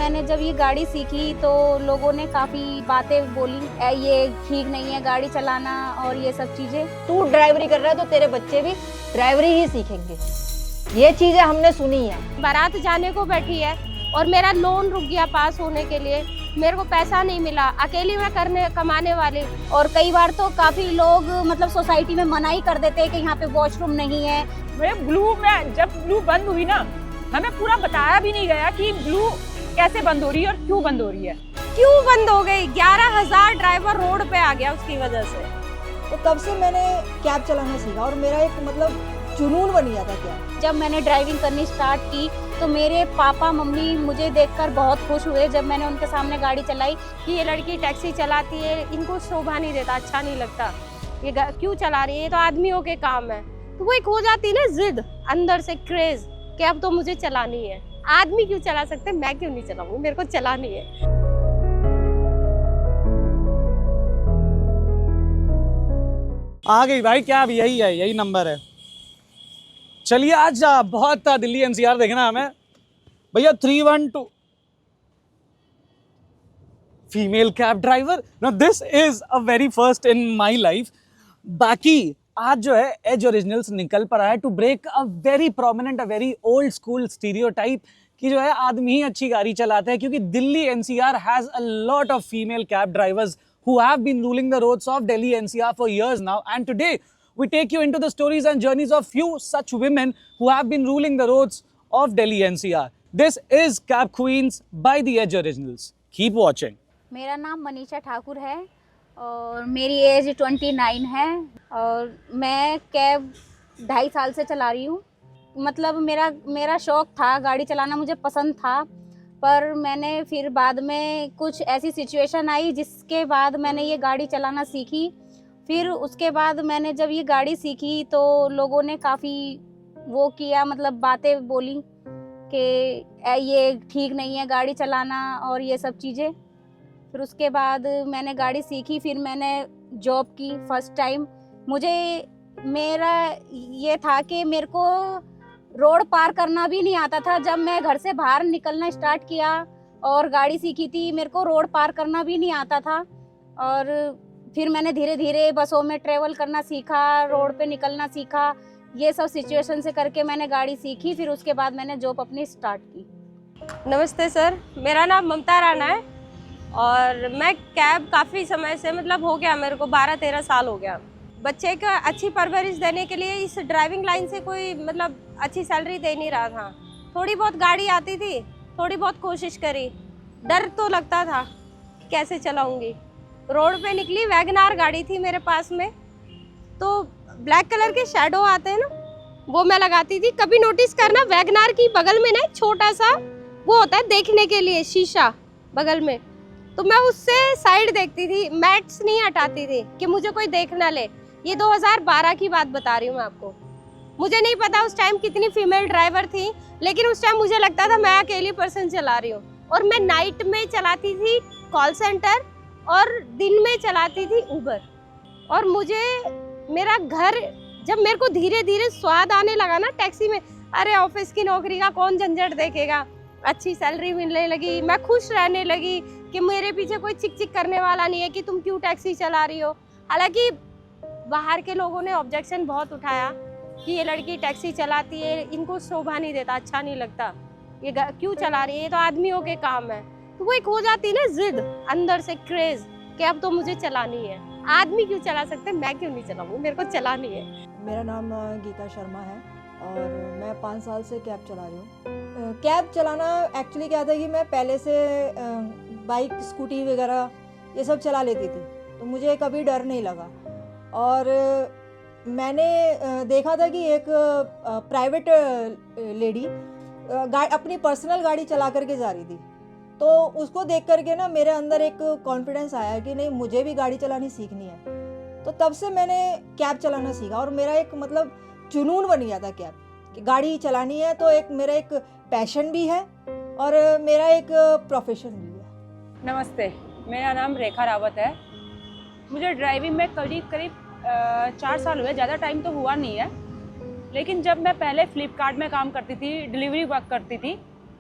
मैंने जब ये गाड़ी सीखी तो लोगों ने काफ़ी बातें बोली, ये ठीक नहीं है गाड़ी चलाना और ये सब चीज़ें। तू ड्राइवरी कर रहा है तो तेरे बच्चे भी ड्राइवरी ही सीखेंगे, ये चीज़ें हमने सुनी है। बारात जाने को बैठी है और मेरा लोन रुक गया पास होने के लिए, मेरे को पैसा नहीं मिला, अकेली मैं कमाने वाली। और कई बार तो काफ़ी लोग मतलब सोसाइटी में मना ही कर देते हैं कि यहाँ पे वॉशरूम नहीं है। ब्लू में जब ब्लू बंद हुई ना, हमें पूरा बताया भी नहीं गया कि ब्लू कैसे बंद हो रही है और क्यों बंद हो रही है। क्यों बंद हो गई? 11,000 ड्राइवर रोड पे आ गया उसकी वजह से। तो तब से मैंने कैब चलाना सीखा और मेरा एक मतलब जुनून बन गया था कैब। जब मैंने ड्राइविंग करनी स्टार्ट की तो मेरे पापा मम्मी मुझे देखकर बहुत खुश हुए जब मैंने उनके सामने गाड़ी चलाई कि ये लड़की टैक्सी चलाती है, इनको शोभा नहीं देता, अच्छा नहीं लगता, ये क्यों चला रही है, ये तो आदमियों के काम है। तो वो एक हो जाती ना जिद अंदर से, क्रेज कि अब तो मुझे चलानी है। आदमी क्यों चला सकते, मैं क्यों नहीं चलाऊंगी, मेरे को चलानी है। आ गई भाई कैब, यही है, यही नंबर है। चलिए आज बहुत दिल्ली एनसीआर देखना हमें भैया। 312 female cab driver, now this is a very first in my life. बाकी आज जो है एज ओरिजिनल्स निकल पर आया to break a very prominent, a very old school stereotype कि जो है आदमी ही अच्छी गाड़ी चलाते हैं, क्योंकि Delhi NCR has a lot of female cab drivers who have been ruling the roads of Delhi NCR for years now, and today we take you into the stories and journeys of few such women who have been ruling the roads of Delhi NCR. This is Cab Queens by the Edge Originals. Keep watching. मेरा नाम मनीषा ठाकुर है और मेरी as 29 है और मैं cab 2.5 साल से चला रही हूँ। मतलब मेरा शौक़ था, गाड़ी चलाना मुझे पसंद था, पर मैंने फिर बाद में कुछ ऐसी सिचुएशन आई जिसके बाद मैंने ये गाड़ी चलाना सीखी। फिर उसके बाद मैंने जब ये गाड़ी सीखी तो लोगों ने काफ़ी वो किया, मतलब बातें बोली कि ये ठीक नहीं है गाड़ी चलाना और ये सब चीज़ें। फिर उसके बाद मैंने गाड़ी सीखी, फिर मैंने जॉब की फर्स्ट टाइम। मेरा ये था कि मेरे को रोड पार करना भी नहीं आता था। जब मैं घर से बाहर निकलना स्टार्ट किया और गाड़ी सीखी थी, मेरे को रोड पार करना भी नहीं आता था। और फिर मैंने धीरे धीरे बसों में ट्रेवल करना सीखा, रोड पे निकलना सीखा, ये सब सिचुएशन से करके मैंने गाड़ी सीखी। फिर उसके बाद मैंने जॉब अपनी स्टार्ट की। नमस्ते सर, मेरा नाम ममता राणा है और मैं कैब काफ़ी समय से, मतलब हो गया मेरे को 12-13 साल हो गया। बच्चे का अच्छी परवरिश देने के लिए इस ड्राइविंग लाइन से कोई मतलब अच्छी सैलरी दे नहीं रहा था। थोड़ी बहुत गाड़ी आती थी, थोड़ी बहुत कोशिश करी, डर तो लगता था कैसे चलाऊंगी। रोड पे निकली, वैगनार गाड़ी थी मेरे पास में, तो ब्लैक कलर के शैडो आते हैं ना, वो मैं लगाती थी। कभी नोटिस करना, वैगनार की बगल में ना छोटा सा वो होता है देखने के लिए शीशा बगल में, तो मैं उससे साइड देखती थी, मैट्स नहीं हटाती थी कि मुझे कोई देख ना ले। ये 2012 की बात बता रही हूँ मैं आपको। मुझे नहीं पता उस टाइम कितनी फीमेल ड्राइवर थी, लेकिन उस टाइम मुझे लगता था मैं अकेली पर्सन चला रही हूँ। और मैं नाइट में चलाती थी कॉल सेंटर और दिन में चलाती थी उबर। और मुझे मेरा घर, जब मेरे को धीरे धीरे स्वाद आने लगा ना टैक्सी में, अरे ऑफिस की नौकरी का कौन झंझट देखेगा, अच्छी सैलरी मिलने लगी, मैं खुश रहने लगी कि मेरे पीछे कोई चिक चिक करने वाला नहीं है कि तुम क्यों टैक्सी चला रही हो। हालांकि बाहर के लोगों ने ऑब्जेक्शन बहुत उठाया कि ये लड़की टैक्सी चलाती है, इनको शोभा नहीं देता, अच्छा नहीं लगता, ये क्यों चला रही है, ये तो आदमियों के काम है। तो वो एक हो जाती ना जिद अंदर से, क्रेज कि अब तो मुझे चलानी है। आदमी क्यों चला सकते, मैं क्यों नहीं चलाऊंगी, मेरे को चलानी है। मेरा नाम गीता शर्मा है और मैं 5 साल से कैब चला रही हूँ। कैब चलाना एक्चुअली क्या था कि मैं पहले से बाइक, स्कूटी वगैरह ये सब चला लेती थी, तो मुझे कभी डर नहीं लगा। और मैंने देखा था कि एक प्राइवेट लेडी अपनी पर्सनल गाड़ी चला करके जा रही थी, तो उसको देख करके ना मेरे अंदर एक कॉन्फिडेंस आया कि नहीं, मुझे भी गाड़ी चलानी सीखनी है। तो तब से मैंने कैब चलाना सीखा और मेरा एक मतलब जुनून बन गया था कैब कि गाड़ी चलानी है, तो मेरा एक पैशन भी है और मेरा एक प्रोफेशन भी है। नमस्ते, मेरा नाम रेखा रावत है। मुझे ड्राइविंग में करीब 4 साल हुए, ज़्यादा टाइम तो हुआ नहीं है। लेकिन जब मैं पहले फ्लिपकार्ट में काम करती थी, डिलीवरी वर्क करती थी,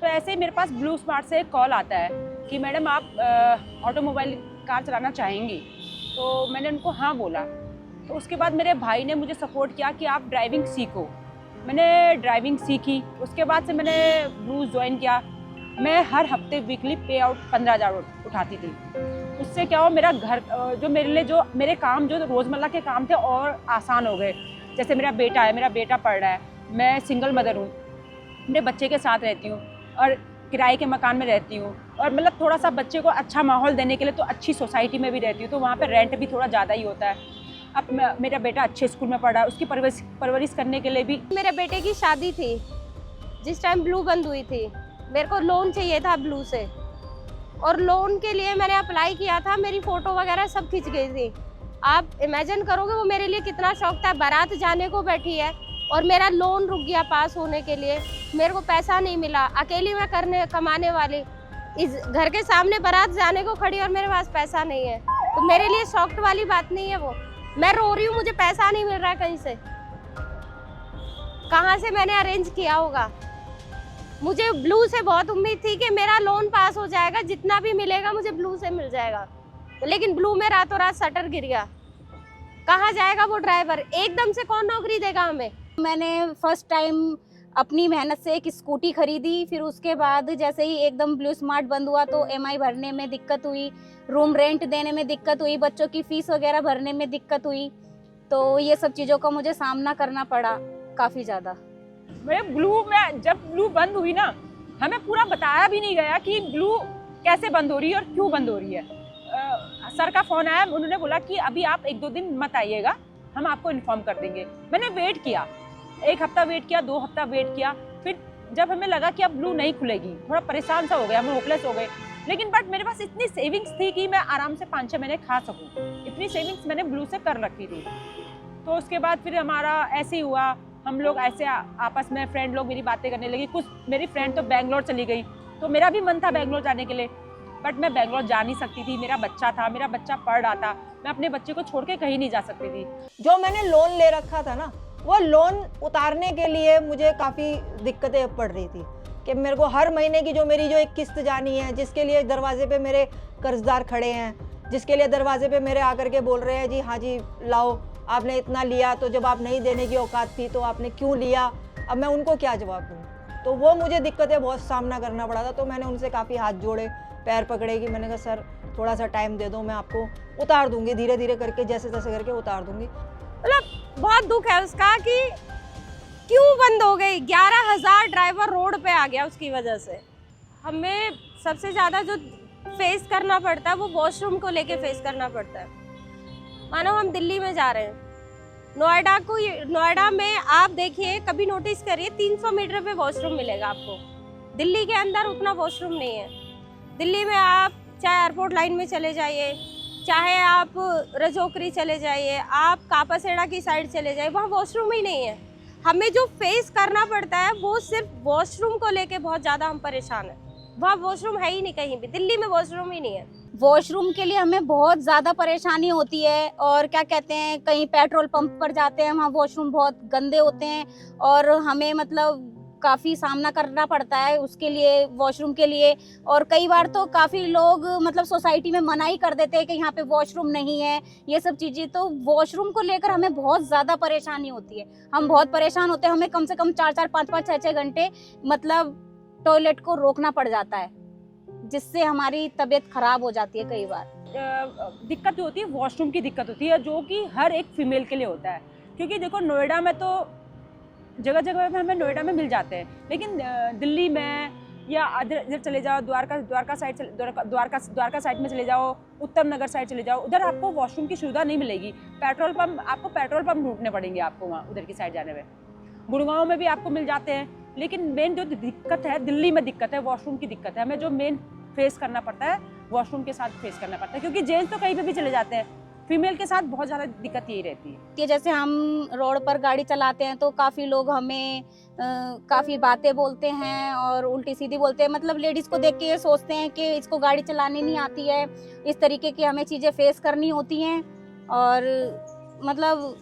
तो ऐसे ही मेरे पास ब्लू स्मार्ट से एक कॉल आता है कि मैडम आप ऑटोमोबाइल कार चलाना चाहेंगी। तो मैंने उनको हाँ बोला। तो उसके बाद मेरे भाई ने मुझे सपोर्ट किया कि आप ड्राइविंग सीखो। मैंने ड्राइविंग सीखी। उसके बाद से मैंने ब्लू ज्वाइन किया। मैं हर हफ्ते वीकली पे आउट 15,000 उठाती थी। उससे क्या हुआ, मेरा घर जो मेरे लिए जो मेरे काम जो रोज़मर्रा के काम थे और आसान हो गए। जैसे मेरा बेटा है, मेरा बेटा पढ़ रहा है, मैं सिंगल मदर हूँ, मेरे बच्चे के साथ रहती हूँ और किराए के मकान में रहती हूँ, और मतलब थोड़ा सा बच्चे को अच्छा माहौल देने के लिए तो अच्छी सोसाइटी में भी रहती हूँ, तो वहाँ पे रेंट भी थोड़ा ज़्यादा ही होता है। अब मेरा बेटा अच्छे स्कूल में पढ़ रहा है, उसकी परवरिश करने के लिए भी। मेरे बेटे की शादी थी जिस टाइम ब्लू बंद हुई थी। मेरे को लोन चाहिए था ब्लू से, और लोन के लिए मैंने अप्लाई किया था। मेरी फ़ोटो वगैरह सब खिंच गई थी। आप इमेजिन करोगे वो मेरे लिए कितना शौक था। बारात जाने को बैठी है और मेरा लोन रुक गया पास होने के लिए। मेरे को पैसा नहीं मिला, अकेली मैं कमाने वाली, इस घर के सामने बारात जाने को खड़ी और मेरे पास पैसा नहीं है। तो मेरे लिए शौक वाली बात नहीं है वो। मैं रो रही हूँ, मुझे पैसा नहीं मिल रहा है कहीं से। कहाँ से मैंने अरेंज किया होगा। मुझे ब्लू से बहुत उम्मीद थी कि मेरा लोन पास हो जाएगा, जितना भी मिलेगा मुझे ब्लू से मिल जाएगा। लेकिन ब्लू में रातों रात शटर गिर गया। कहाँ जाएगा वो ड्राइवर? एकदम से कौन नौकरी देगा हमें? मैंने फर्स्ट टाइम अपनी मेहनत से एक स्कूटी खरीदी। फिर उसके बाद जैसे ही एकदम ब्लू स्मार्ट बंद हुआ तो EMI भरने में दिक्कत हुई, रूम रेंट देने में दिक्कत हुई, बच्चों की फीस वगैरह भरने में दिक्कत हुई। तो ये सब चीज़ों का मुझे सामना करना पड़ा काफ़ी ज़्यादा। मैं ब्लू में जब ब्लू बंद हुई ना, हमें पूरा बताया भी नहीं गया कि ब्लू कैसे बंद हो रही है और क्यों बंद हो रही है। सर का फ़ोन आया, उन्होंने बोला कि अभी आप 1-2 दिन मत आइएगा, हम आपको इन्फॉर्म कर देंगे। मैंने वेट किया, 1 हफ्ता वेट किया, 2 हफ्ता वेट किया। फिर जब हमें लगा कि अब ब्लू नहीं खुलेगी, थोड़ा परेशान सा हो गया, हम होपलेस हो गए। लेकिन बट मेरे पास इतनी सेविंग्स थी कि मैं आराम से 5-6 महीने खा सकूं। इतनी सेविंग्स मैंने ब्लू से कर रखी थी। तो उसके बाद फिर हमारा ऐसे ही हुआ, हम लोग ऐसे आपस में फ्रेंड लोग मेरी बातें करने लगी। कुछ मेरी फ्रेंड तो बेंगलोर चली गई, तो मेरा भी मन था बेंगलोर जाने के लिए, बट मैं बेंगलोर जा नहीं सकती थी। मेरा बच्चा था, मेरा बच्चा पढ़ रहा था, मैं अपने बच्चे को छोड़ के कहीं नहीं जा सकती थी। जो मैंने लोन ले रखा था ना, वो लोन उतारने के लिए मुझे काफ़ी दिक्कतें पड़ रही थी कि मेरे को हर महीने की जो मेरी जो एक किस्त जानी है, जिसके लिए दरवाजे पे मेरे कर्जदार खड़े हैं, जिसके लिए दरवाजे पे मेरे आकर के बोल रहे हैं जी हाँ जी लाओ, आपने इतना लिया, तो जब आप नहीं देने की औकात थी तो आपने क्यों लिया? अब मैं उनको क्या जवाब दूँ? तो वो मुझे दिक्कतें बहुत सामना करना पड़ा था। तो मैंने उनसे काफ़ी हाथ जोड़े, पैर पकड़े कि मैंने कहा सर थोड़ा सा टाइम दे दो, मैं आपको उतार दूंगी, धीरे धीरे करके जैसे तैसे करके उतार दूंगी। मतलब बहुत दुख है उसका कि क्यों बंद हो गई। 11,000 ड्राइवर रोड पे आ गया उसकी वजह से। हमें सबसे ज़्यादा जो फेस करना पड़ता है वो वॉशरूम को लेके फेस करना पड़ता है। मानो हम दिल्ली में जा रहे हैं, नोएडा में आप देखिए, कभी नोटिस करिए 300 मीटर पे वॉशरूम मिलेगा आपको। दिल्ली के अंदर उतना वॉशरूम नहीं है। दिल्ली में आप चाहे एयरपोर्ट लाइन में चले जाइए, चाहे आप रजोकरी चले जाइए, आप कापासेड़ा की साइड चले जाइए, वहाँ वॉशरूम ही नहीं है। हमें जो फेस करना पड़ता है वो सिर्फ वॉशरूम को लेके बहुत ज़्यादा हम परेशान हैं। वहाँ वॉशरूम है ही नहीं कहीं भी, दिल्ली में वॉशरूम ही नहीं है। वॉशरूम के लिए हमें बहुत ज़्यादा परेशानी होती है। और क्या कहते हैं, कहीं पेट्रोल पंप पर जाते हैं, वहाँ वॉशरूम बहुत गंदे होते हैं और हमें मतलब काफ़ी सामना करना पड़ता है उसके लिए, वॉशरूम के लिए। और कई बार तो काफ़ी लोग मतलब सोसाइटी में मना ही कर देते हैं कि यहाँ पे वॉशरूम नहीं है, ये सब चीज़ें। तो वॉशरूम को लेकर हमें बहुत ज़्यादा परेशानी होती है। हम बहुत परेशान होते हैं। हमें कम से कम 4-4, 5-5, 6-6 घंटे मतलब टॉयलेट को रोकना पड़ जाता है, जिससे हमारी तबीयत खराब हो जाती है कई बार। दिक्कत होती है, वॉशरूम की दिक्कत होती है, जो कि हर एक फीमेल के लिए होता है। क्योंकि देखो नोएडा में तो जगह जगह में हमें नोएडा में मिल जाते हैं, लेकिन दिल्ली में या इधर चले जाओ, द्वारका साइड में चले जाओ, उत्तम नगर साइड चले जाओ, उधर आपको वॉशरूम की सुविधा नहीं मिलेगी। आपको पेट्रोल पंप ढूंढने पड़ेंगे आपको वहाँ उधर की साइड जाने में। गुड़गांव में भी आपको मिल जाते हैं, लेकिन मेन जो दिक्कत है दिल्ली में दिक्कत है, वॉशरूम की दिक्कत है। हमें जो मेन फेस करना पड़ता है वॉशरूम के साथ फेस करना पड़ता है, क्योंकि जेंट्स तो कहीं पे भी चले जाते हैं, फीमेल के साथ बहुत ज़्यादा दिक्कत यही रहती है। कि जैसे हम रोड पर गाड़ी चलाते हैं तो काफ़ी लोग हमें काफ़ी बातें बोलते हैं और उल्टी सीधी बोलते हैं। मतलब लेडीज़ को देख के ये सोचते हैं कि इसको गाड़ी चलानी नहीं आती है। इस तरीके की हमें चीज़ें फेस करनी होती हैं। और मतलब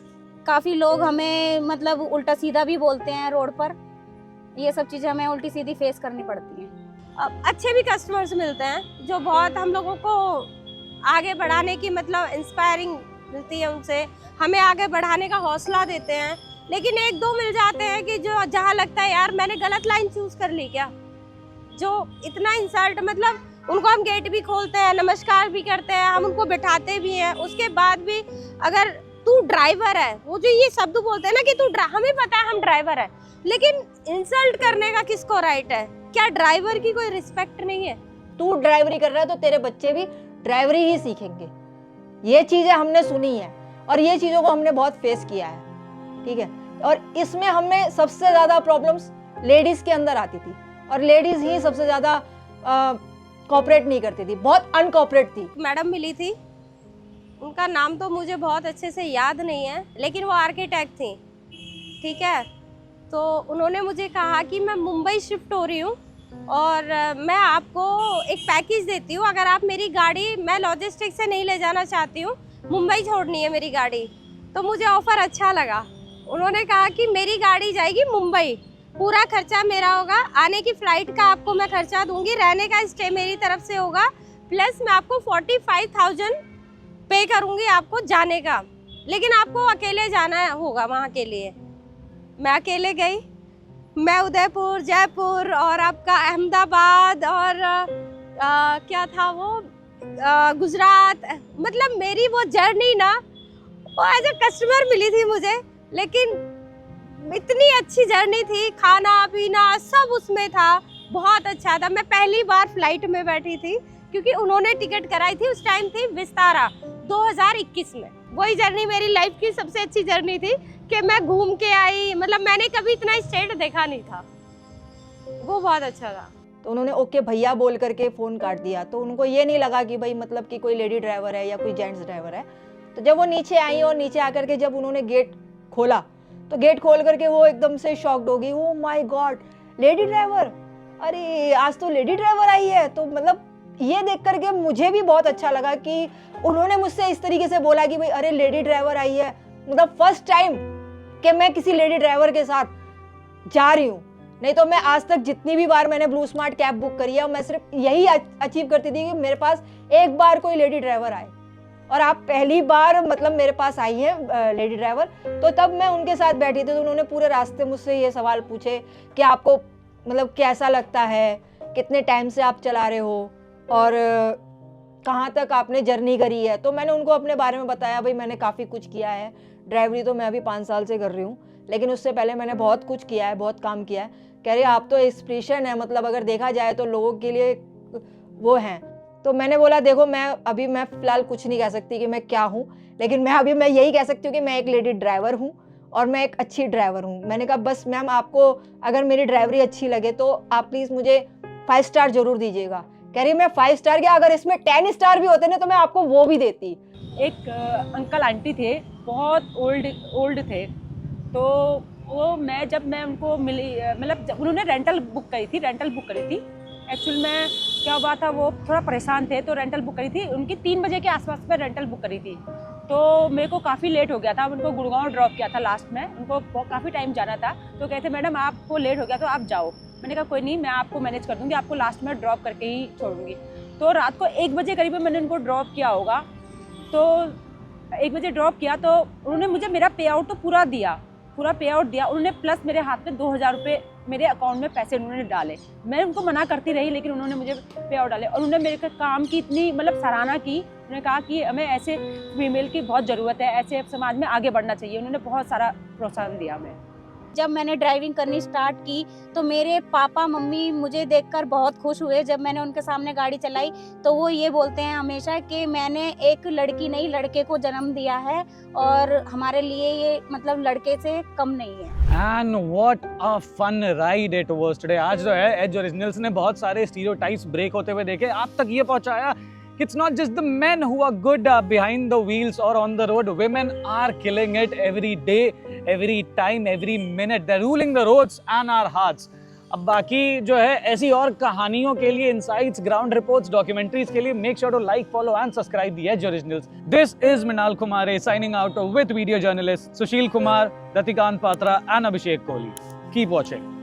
काफ़ी लोग हमें मतलब उल्टा सीधा भी बोलते हैं रोड पर। ये सब चीज़ें हमें उल्टी सीधी फेस करनी पड़ती हैं। अब अच्छे भी कस्टमर्स मिलते हैं जो बहुत हम लोगों को आगे बढ़ाने की मतलब इंस्पायरिंग मिलती है उनसे, हमें आगे बढ़ाने का हौसला देते हैं। लेकिन एक दो मिल जाते हैं कि जो जहाँ लगता है यार मैंने गलत लाइन चूज कर ली क्या, जो इतना इंसल्ट, मतलब उनको हम गेट भी खोलते हैं, नमस्कार भी करते हैं, हम उनको बिठाते भी हैं, उसके बाद भी अगर तू ड्राइवर है, वो जो ये शब्द बोलते हैं ना कि तू हमें पता है हम ड्राइवर है, लेकिन इंसल्ट करने का किसको राइट है? क्या ड्राइवर की कोई रिस्पेक्ट नहीं है? तू ड्राइवरी कर रहा है तो तेरे बच्चे भी ड्राइवरी ही सीखेंगे। ये चीज़ें हमने सुनी है और ये चीज़ों को हमने बहुत फेस किया है, ठीक है। और इसमें हमें सबसे ज़्यादा प्रॉब्लम्स लेडीज़ के अंदर आती थी और लेडीज़ ही सबसे ज़्यादा कोऑपरेट नहीं करती थी, बहुत अनकोऑपरेट थी। मैडम मिली थी, उनका नाम तो मुझे बहुत अच्छे से याद नहीं है, लेकिन वो आर्किटेक्ट थी, ठीक है। तो उन्होंने मुझे कहा कि मैं मुंबई शिफ्ट हो रही हूँ और मैं आपको एक पैकेज देती हूँ, अगर आप मेरी गाड़ी, मैं लॉजिस्टिक से नहीं ले जाना चाहती हूँ, मुंबई छोड़नी है मेरी गाड़ी। तो मुझे ऑफ़र अच्छा लगा। उन्होंने कहा कि मेरी गाड़ी जाएगी मुंबई, पूरा खर्चा मेरा होगा, आने की फ़्लाइट का आपको मैं खर्चा दूंगी, रहने का स्टे मेरी तरफ से होगा, प्लस मैं आपको 45,000 पे करूंगी आपको जाने का, लेकिन आपको अकेले जाना होगा वहाँ के लिए। मैं अकेले गई, मैं उदयपुर, जयपुर और आपका अहमदाबाद और क्या था वो गुजरात, मतलब मेरी वो जर्नी ना वो एज ए कस्टमर मिली थी मुझे, लेकिन इतनी अच्छी जर्नी थी, खाना पीना सब उसमें था, बहुत अच्छा था। मैं पहली बार फ्लाइट में बैठी थी क्योंकि उन्होंने टिकट कराई थी, उस टाइम थी विस्तारा 2021 में। वही जर्नी मेरी लाइफ की सबसे अच्छी जर्नी थी कि मैं घूम के आई, मतलब मैंने कभी इतना स्टेट देखा नहीं था, वो बहुत अच्छा था। तो उन्होंने ओके भैया बोल करके फ़ोन काट दिया, तो उनको ये नहीं लगा कि भाई मतलब कि कोई लेडी ड्राइवर है या कोई जेंट्स ड्राइवर है। तो जब वो नीचे आई और नीचे आकर के जब उन्होंने गेट खोला तो गेट खोल करके वो एकदम से शॉक्ड हो गई, oh my God lady driver, अरे आज तो लेडी ड्राइवर आई है। तो मतलब ये देख करके मुझे भी बहुत अच्छा लगा कि उन्होंने मुझसे इस तरीके से बोला कि भाई अरे लेडी ड्राइवर आई है, मतलब फर्स्ट टाइम कि मैं किसी लेडी ड्राइवर के साथ जा रही हूँ। नहीं तो मैं आज तक जितनी भी बार मैंने ब्लू स्मार्ट कैब बुक करी है, मैं सिर्फ यही अचीव करती थी कि मेरे पास एक बार कोई लेडी ड्राइवर आए, और आप पहली बार मतलब मेरे पास आई है लेडी ड्राइवर। तो तब मैं उनके साथ बैठी थी, तो उन्होंने पूरे रास्ते मुझसे ये सवाल पूछे कि आपको मतलब कैसा लगता है, कितने टाइम से आप चला रहे हो और कहाँ तक आपने जर्नी करी है। तो मैंने उनको अपने बारे में बताया, भाई मैंने काफ़ी कुछ किया है, ड्राइवरी तो मैं अभी 5 साल से कर रही हूँ, लेकिन उससे पहले मैंने बहुत कुछ किया है, बहुत काम किया है। कह रहे आप तो इंस्पिरेशन है, मतलब अगर देखा जाए तो लोगों के लिए वो हैं। तो मैंने बोला देखो मैं फ़िलहाल कुछ नहीं कह सकती कि मैं क्या हूँ, लेकिन मैं यही कह सकती हूँ कि मैं एक लेडी ड्राइवर हूँ और मैं एक अच्छी ड्राइवर हूँ। मैंने कहा बस मैम आपको अगर मेरी ड्राइवरी अच्छी लगे तो आप प्लीज़ मुझे 5 स्टार ज़रूर दीजिएगा। कह रही मैं 5 स्टार क्या, अगर इसमें 10 स्टार भी होते ना तो मैं आपको वो भी देती। एक अंकल आंटी थे, बहुत ओल्ड थे, तो वो जब मैं उनको मिली, मतलब उन्होंने रेंटल बुक करी थी। एक्चुअल में क्या हुआ था, वो थोड़ा परेशान थे तो रेंटल बुक करी थी, उनकी 3 बजे के आसपास में रेंटल बुक करी थी। तो मेरे को काफ़ी लेट हो गया था, उनको गुड़गांव ड्रॉप किया था लास्ट में, उनको काफ़ी टाइम जाना था। तो कहते मैडम आपको लेट हो गया तो आप जाओ। मैंने कहा कोई नहीं, मैं आपको मैनेज कर दूँगी, आपको लास्ट में ड्रॉप करके ही छोड़ूंगी। तो रात को 1 बजे करीब मैंने उनको ड्रॉप किया होगा। तो 1 बजे ड्रॉप किया तो उन्होंने मुझे मेरा पे आउट तो पूरा पे आउट दिया उन्होंने, प्लस मेरे हाथ में 2,000 रुपये मेरे अकाउंट में पैसे उन्होंने डाले। मैं उनको मना करती रही लेकिन उन्होंने मुझे पे आउट डाले, और उन्होंने मेरे काम की इतनी मतलब सराहना की। उन्होंने कहा कि हमें ऐसे फीमेल की बहुत ज़रूरत है, ऐसे समाज में आगे बढ़ना चाहिए। उन्होंने बहुत सारा प्रोत्साहन दिया हमें। जब मैंने ड्राइविंग करनी स्टार्ट की तो मेरे पापा मम्मी मुझे देखकर बहुत खुश हुए। जब मैंने उनके सामने गाड़ी चलाई तो वो ये बोलते हैं हमेशा कि मैंने एक लड़की नहीं लड़के को जन्म दिया है और हमारे लिए ये मतलब लड़के से कम नहीं है। And what a fun ride it was today। आज जो है एज ओरिजिनल्स ने बहुत सारे स्टीरियोटाइप्स ब्रेक होते हुए देखे, आप तक ये पहुंचाया कि it's not just the men who are good behind the wheels or on the road, women are killing it every day, every time, every minute, they're ruling the roads and our hearts। अब बाकी जो है ऐसी और कहानियों के लिए, insights, ground reports, documentaries के लिए make sure to like, follow and subscribe the Edge Originals. This is Mrinal Kumar signing out with video journalist Sushil Kumar, Ratikant Patra and Abhishek Kohli. Keep watching.